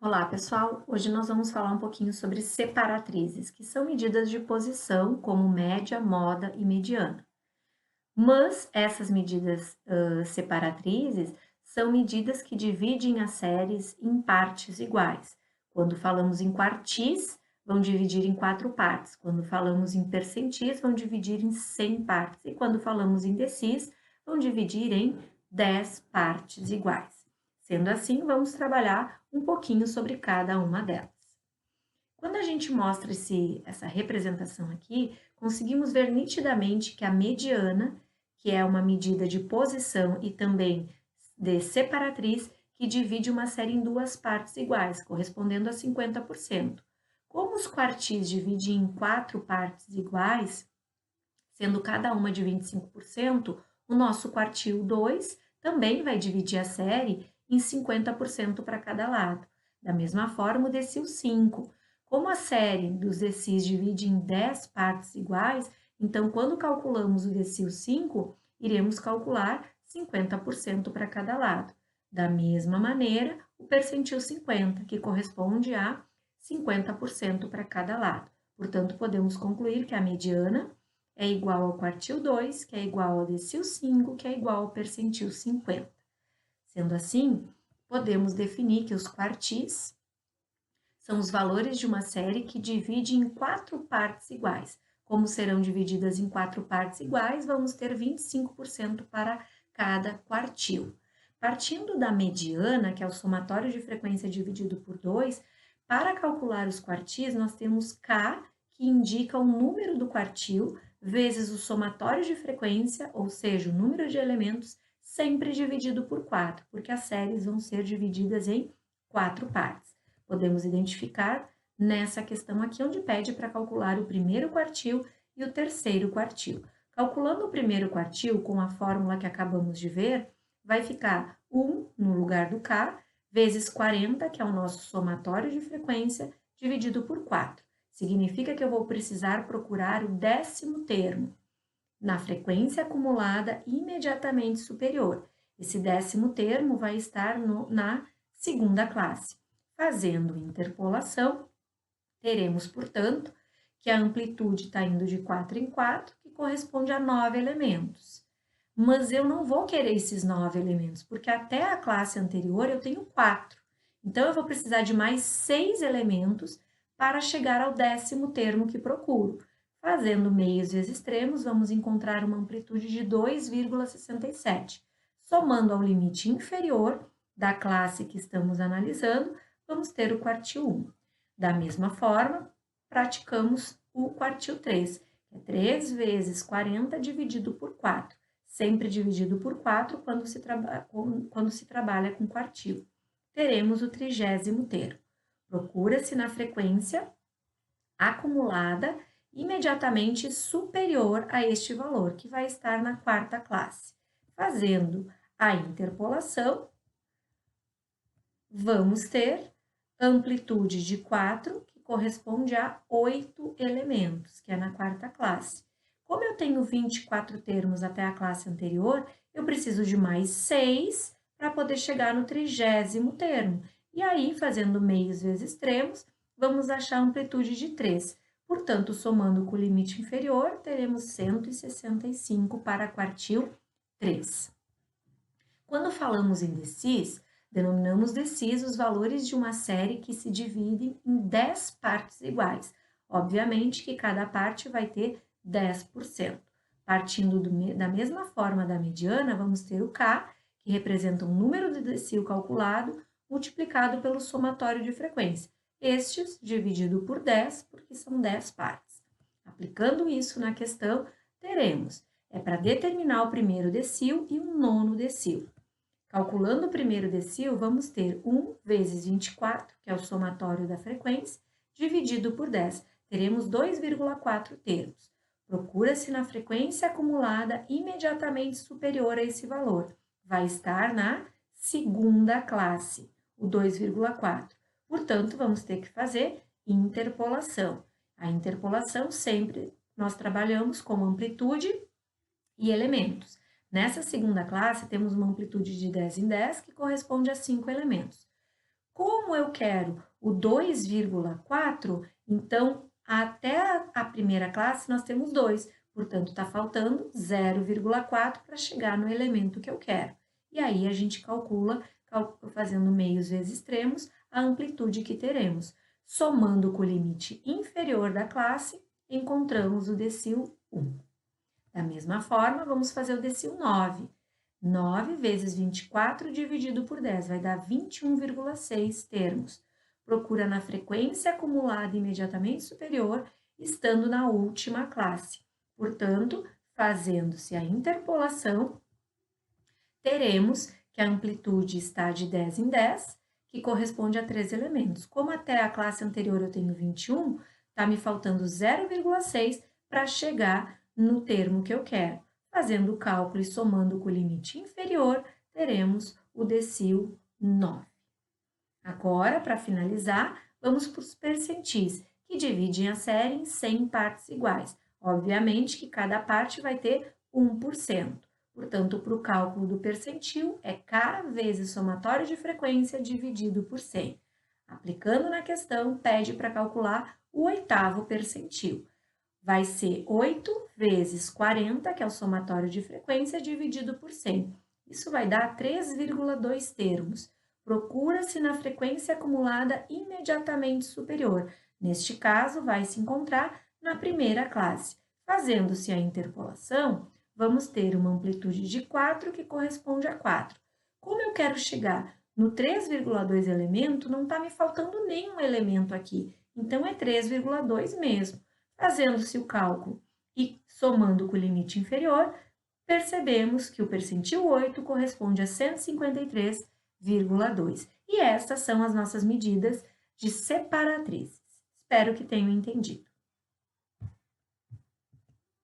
Olá, pessoal! Hoje nós vamos falar um pouquinho sobre separatrizes, que são medidas de posição como média, moda e mediana. Mas essas medidas separatrizes são medidas que dividem as séries em partes iguais. Quando falamos em quartis, vão dividir em 4 partes. Quando falamos em percentis, vão dividir em 100 partes. E quando falamos em decis, vão dividir em 10 partes iguais. Sendo assim, vamos trabalhar um pouquinho sobre cada uma delas. Quando a gente mostra essa representação aqui, conseguimos ver nitidamente que a mediana, que é uma medida de posição e também de separatriz, que divide uma série em duas partes iguais, correspondendo a 50%. Como os quartis dividem em 4 partes iguais, sendo cada uma de 25%, o nosso quartil 2 também vai dividir a série em 50% para cada lado. Da mesma forma, o decil 5. Como a série dos decis divide em 10 partes iguais, então, quando calculamos o decil 5, iremos calcular 50% para cada lado. Da mesma maneira, o percentil 50, que corresponde a 50% para cada lado. Portanto, podemos concluir que a mediana é igual ao quartil 2, que é igual ao decil 5, que é igual ao percentil 50. Sendo assim, podemos definir que os quartis são os valores de uma série que divide em 4 partes iguais. Como serão divididas em 4 partes iguais, vamos ter 25% para cada quartil. Partindo da mediana, que é o somatório de frequência dividido por 2, para calcular os quartis, nós temos K, que indica o número do quartil, vezes o somatório de frequência, ou seja, o número de elementos, sempre dividido por 4, porque as séries vão ser divididas em 4 partes. Podemos identificar nessa questão aqui, onde pede para calcular o primeiro quartil e o terceiro quartil. Calculando o primeiro quartil com a fórmula que acabamos de ver, vai ficar 1 no lugar do K, vezes 40, que é o nosso somatório de frequência, dividido por 4. Significa que eu vou precisar procurar o 10º termo na frequência acumulada imediatamente superior. Esse 10º termo vai estar na segunda classe. Fazendo interpolação, teremos, portanto, que a amplitude está indo de 4 em 4, que corresponde a 9 elementos. Mas eu não vou querer esses 9 elementos, porque até a classe anterior eu tenho 4. Então, eu vou precisar de mais 6 elementos para chegar ao 10º termo que procuro. Fazendo meios vezes extremos, vamos encontrar uma amplitude de 2,67. Somando ao limite inferior da classe que estamos analisando, vamos ter o quartil 1. Da mesma forma, praticamos o quartil 3, que é 3 vezes 40 dividido por 4, sempre dividido por 4 quando se trabalha com quartil. Teremos o 30º termo. Procura-se na frequência acumulada imediatamente superior a este valor, que vai estar na quarta classe. Fazendo a interpolação, vamos ter amplitude de 4, que corresponde a 8 elementos, que é na quarta classe. Como eu tenho 24 termos até a classe anterior, eu preciso de mais 6 para poder chegar no 30º termo. E aí, fazendo meios vezes extremos, vamos achar a amplitude de 3. Portanto, somando com o limite inferior, teremos 165 para quartil 3. Quando falamos em decis, denominamos decis os valores de uma série que se dividem em 10 partes iguais. Obviamente que cada parte vai ter 10%. Partindo da mesma forma da mediana, vamos ter o K, que representa o número de decil calculado, multiplicado pelo somatório de frequência. Estes dividido por 10, porque são 10 partes. Aplicando isso na questão, teremos, para determinar o primeiro decil e o nono decil. Calculando o primeiro decil, vamos ter 1 vezes 24, que é o somatório da frequência, dividido por 10. Teremos 2,4 termos. Procura-se na frequência acumulada imediatamente superior a esse valor. Vai estar na segunda classe, o 2,4. Portanto, vamos ter que fazer interpolação. A interpolação sempre nós trabalhamos com amplitude e elementos. Nessa segunda classe, temos uma amplitude de 10 em 10, que corresponde a 5 elementos. Como Como eu quero o 2,4, então até a primeira classe nós temos 2, portanto está faltando 0,4 para chegar no elemento que eu quero. E aí a gente calcula, fazendo meios vezes extremos, a amplitude que teremos. Somando com o limite inferior da classe, encontramos o decil 1. Da mesma forma, vamos fazer o decil 9. 9 vezes 24 dividido por 10 vai dar 21,6 termos. Procura na frequência acumulada imediatamente superior, estando na última classe. Portanto, fazendo-se a interpolação, teremos que a amplitude está de 10 em 10, que corresponde a 3 elementos. Como até a classe anterior eu tenho 21, está me faltando 0,6 para chegar no termo que eu quero. Fazendo o cálculo e somando com o limite inferior, teremos o decil 9. Agora, para finalizar, vamos para os percentis, que dividem a série em 100 partes iguais. Obviamente que cada parte vai ter 1%. Portanto, para o cálculo do percentil, é K vezes somatório de frequência dividido por 100. Aplicando na questão, pede para calcular o oitavo percentil. Vai ser 8 vezes 40, que é o somatório de frequência, dividido por 100. Isso vai dar 3,2 termos. Procura-se na frequência acumulada imediatamente superior. Neste caso, vai se encontrar na primeira classe. Fazendo-se a interpolação, vamos ter uma amplitude de 4, que corresponde a 4. Como eu quero chegar no 3,2 elemento, não está me faltando nenhum elemento aqui, então é 3,2 mesmo. Fazendo-se o cálculo e somando com o limite inferior, percebemos que o percentil 8 corresponde a 153,2. E estas são as nossas medidas de separatrizes. Espero que tenham entendido.